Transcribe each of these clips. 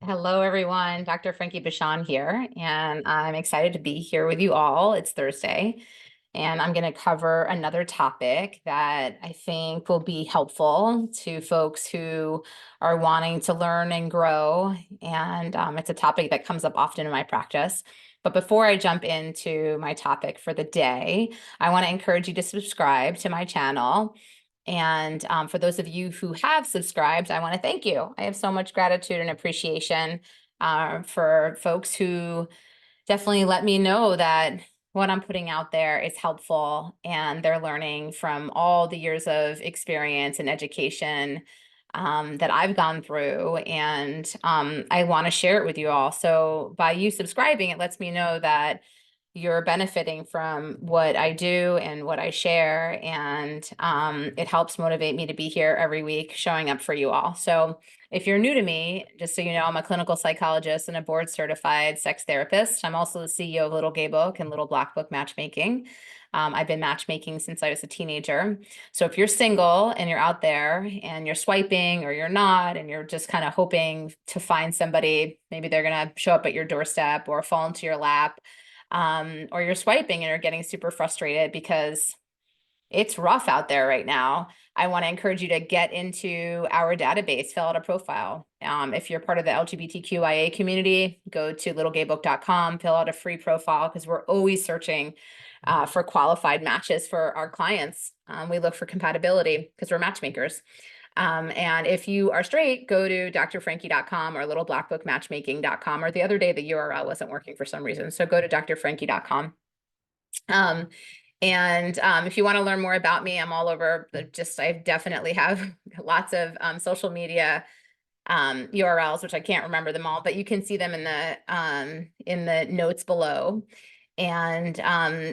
Hello, everyone. Dr. Frankie Bashan here, and I'm excited to be here with you all. It's Thursday, and I'm going to cover another topic that I think will be helpful to folks who are wanting to learn and grow. And it's a topic that comes up often in my practice. But before I jump into my topic for the day, I want to encourage you to subscribe to my channel. And for those of you who have subscribed, I want to thank you. I have so much gratitude and appreciation for folks who definitely let me know that what I'm putting out there is helpful and they're learning from all the years of experience and education that I've gone through. And I want to share it with you all. So by you subscribing, it lets me know that you're benefiting from what I do and what I share. And it helps motivate me to be here every week showing up for you all. So if you're new to me, just so you know, I'm a clinical psychologist and a board certified sex therapist. I'm also the CEO of Little Gay Book and Little Black Book Matchmaking. I've been matchmaking since I was a teenager. So if you're single and you're out there and you're swiping or you're not, and you're just kind of hoping to find somebody, maybe they're going to show up at your doorstep or fall into your lap, or you're swiping and you're getting super frustrated because it's rough out there right now, I want to encourage you to get into our database, fill out a profile. If you're part of the LGBTQIA community, go to littlegaybook.com, fill out a free profile because we're always searching for qualified matches for our clients. We look for compatibility because we're matchmakers. And if you are straight, go to drfrankie.com or littleblackbookmatchmaking.com, or the other day the URL wasn't working for some reason. So go to drfrankie.com. If you want to learn more about me, I'm all over I definitely have lots of social media URLs, which I can't remember them all, but you can see them in the notes below. And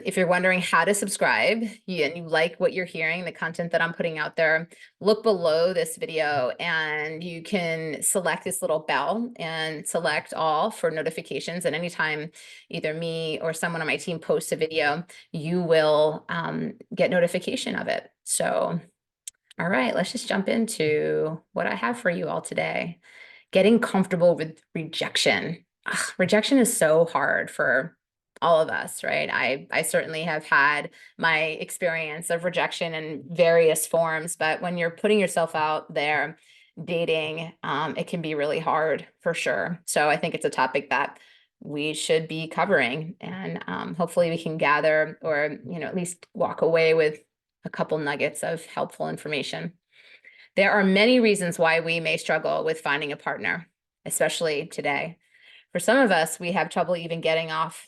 if you're wondering how to subscribe and you like what you're hearing, the content that I'm putting out there, look below this video and you can select this little bell and select all for notifications. And anytime either me or someone on my team posts a video, you will get notification of it. So, all right, let's just jump into what I have for you all today. Getting comfortable with rejection. Ugh, rejection is so hard for all of us, right? I certainly have had my experience of rejection in various forms, but when you're putting yourself out there dating, it can be really hard for sure. So I think it's a topic that we should be covering, and hopefully we can gather or at least walk away with a couple nuggets of helpful information. There are many reasons why we may struggle with finding a partner, especially today. For some of us, we have trouble even getting off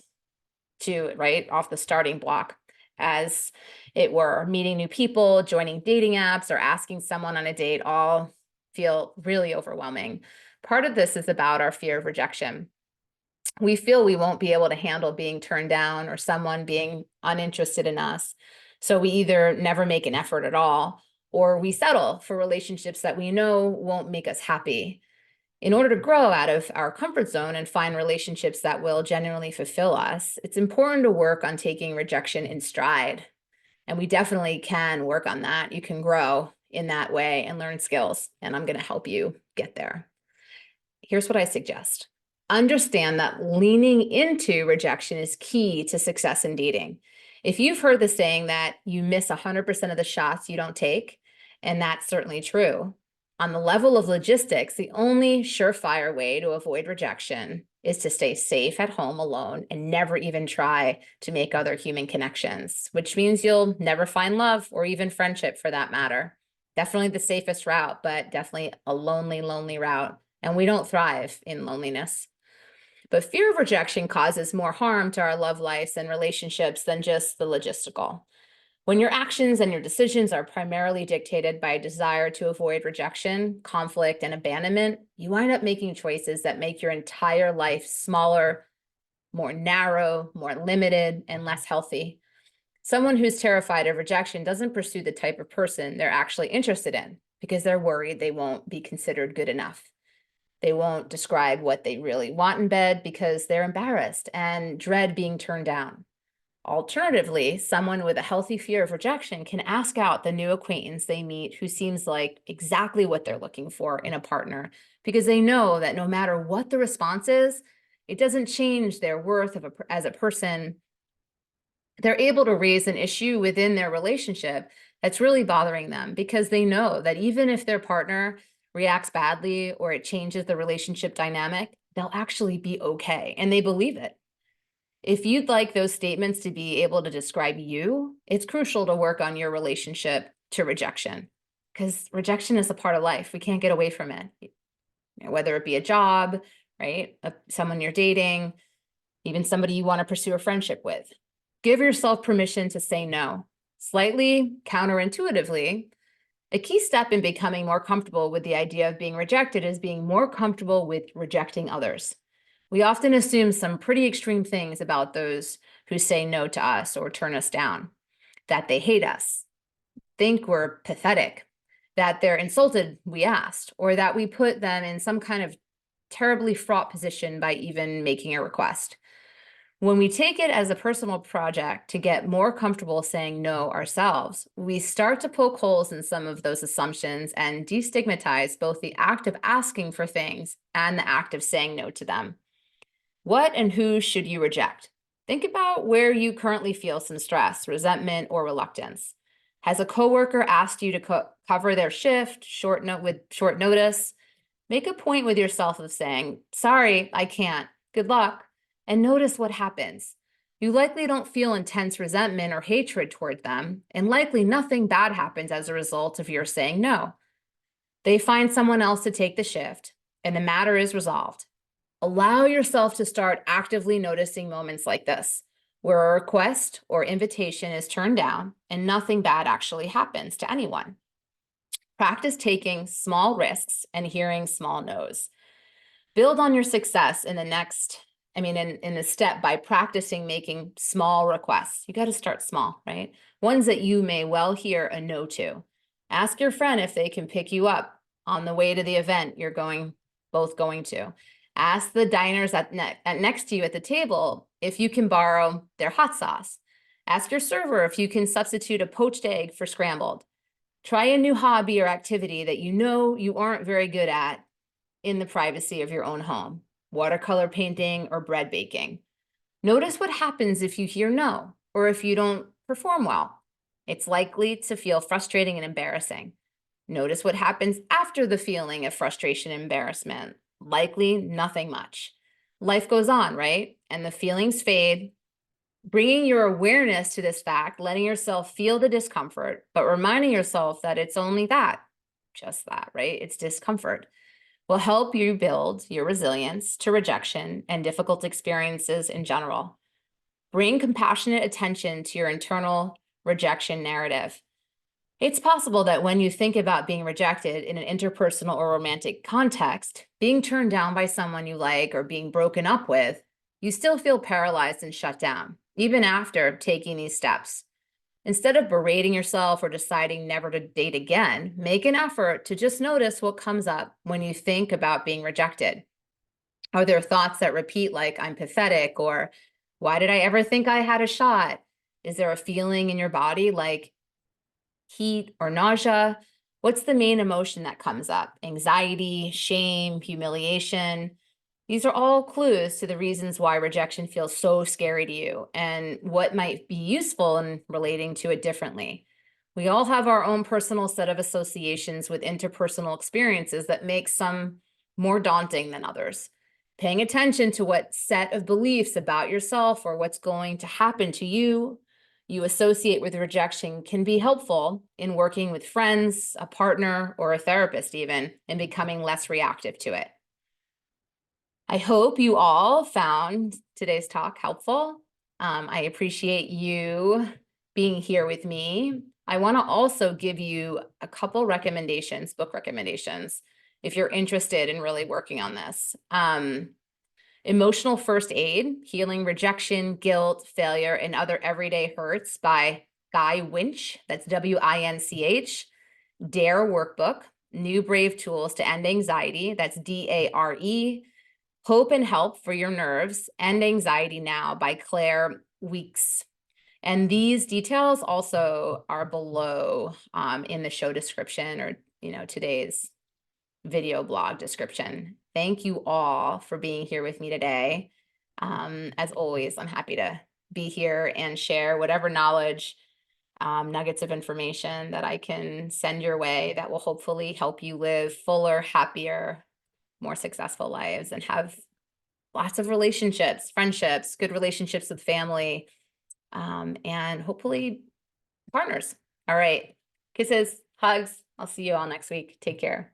the starting block, as it were. Meeting new people, joining dating apps, or asking someone on a date all feel really overwhelming. Part of this is about our fear of rejection. We feel we won't be able to handle being turned down or someone being uninterested in us. So we either never make an effort at all, or we settle for relationships that we know won't make us happy. In order to grow out of our comfort zone and find relationships that will genuinely fulfill us, it's important to work on taking rejection in stride. And we definitely can work on that. You can grow in that way and learn skills, and I'm going to help you get there. Here's what I suggest. Understand that leaning into rejection is key to success in dating. If you've heard the saying that you miss 100% of the shots you don't take, and that's certainly true, on the level of logistics, the only surefire way to avoid rejection is to stay safe at home alone and never even try to make other human connections, which means you'll never find love or even friendship for that matter. Definitely the safest route, but definitely a lonely, lonely route. And we don't thrive in loneliness. But fear of rejection causes more harm to our love lives and relationships than just the logistical. When your actions and your decisions are primarily dictated by a desire to avoid rejection, conflict, and abandonment, you wind up making choices that make your entire life smaller, more narrow, more limited, and less healthy. Someone who's terrified of rejection doesn't pursue the type of person they're actually interested in because they're worried they won't be considered good enough. They won't describe what they really want in bed because they're embarrassed and dread being turned down. Alternatively, someone with a healthy fear of rejection can ask out the new acquaintance they meet who seems like exactly what they're looking for in a partner, because they know that no matter what the response is, it doesn't change their worth as a person. They're able to raise an issue within their relationship that's really bothering them, because they know that even if their partner reacts badly or it changes the relationship dynamic, they'll actually be okay, and they believe it. If you'd like those statements to be able to describe you, it's crucial to work on your relationship to rejection, because rejection is a part of life. We can't get away from it. Whether it be a job, right? Someone you're dating, even somebody you want to pursue a friendship with. Give yourself permission to say no. Slightly counterintuitively, a key step in becoming more comfortable with the idea of being rejected is being more comfortable with rejecting others. We often assume some pretty extreme things about those who say no to us or turn us down, that they hate us, think we're pathetic, that they're insulted we asked, or that we put them in some kind of terribly fraught position by even making a request. When we take it as a personal project to get more comfortable saying no ourselves, we start to poke holes in some of those assumptions and destigmatize both the act of asking for things and the act of saying no to them. What and who should you reject? Think about where you currently feel some stress, resentment, or reluctance. Has a coworker asked you to cover their shift with short notice? Make a point with yourself of saying, sorry, I can't. Good luck. And notice what happens. You likely don't feel intense resentment or hatred toward them, and likely nothing bad happens as a result of your saying no. They find someone else to take the shift, and the matter is resolved. Allow yourself to start actively noticing moments like this, where a request or invitation is turned down and nothing bad actually happens to anyone. Practice taking small risks and hearing small no's. Build on your success in the step by practicing making small requests. You got to start small, right? Ones that you may well hear a no to. Ask your friend if they can pick you up on the way to the event you're both going to. Ask the diners next to you at the table if you can borrow their hot sauce. Ask your server if you can substitute a poached egg for scrambled. Try a new hobby or activity that you know you aren't very good at in the privacy of your own home. Watercolor painting or bread baking. Notice what happens if you hear no, or if you don't perform well. It's likely to feel frustrating and embarrassing. Notice what happens after the feeling of frustration and embarrassment. Likely nothing much. Life goes on, right? And the feelings fade. Bringing your awareness to this fact, letting yourself feel the discomfort, but reminding yourself that it's only that, just that, right? It's discomfort, will help you build your resilience to rejection and difficult experiences in general. Bring compassionate attention to your internal rejection narrative. It's possible that when you think about being rejected in an interpersonal or romantic context, being turned down by someone you like or being broken up with, you still feel paralyzed and shut down, even after taking these steps. Instead of berating yourself or deciding never to date again, make an effort to just notice what comes up when you think about being rejected. Are there thoughts that repeat like, I'm pathetic, or why did I ever think I had a shot? Is there a feeling in your body like heat or nausea? What's the main emotion that comes up? Anxiety, shame, humiliation? These are all clues to the reasons why rejection feels so scary to you and what might be useful in relating to it differently. We all have our own personal set of associations with interpersonal experiences that make some more daunting than others. Paying attention to what set of beliefs about yourself or what's going to happen to you associate with rejection can be helpful in working with friends, a partner, or a therapist even, and becoming less reactive to it. I hope you all found today's talk helpful. I appreciate you being here with me. I want to also give you a couple recommendations, book recommendations, if you're interested in really working on this. Emotional First Aid, Healing Rejection, Guilt, Failure, and Other Everyday Hurts by Guy Winch, that's W-I-N-C-H. DARE Workbook, New Brave Tools to End Anxiety, that's D-A-R-E. Hope and Help for Your Nerves, End Anxiety Now by Claire Weeks. And these details also are below in the show description, or, today's video blog description. Thank you all for being here with me today. As always, I'm happy to be here and share whatever knowledge, nuggets of information that I can send your way that will hopefully help you live fuller, happier, more successful lives, and have lots of relationships, friendships, good relationships with family, and hopefully partners. All right. Kisses, hugs. I'll see you all next week. Take care.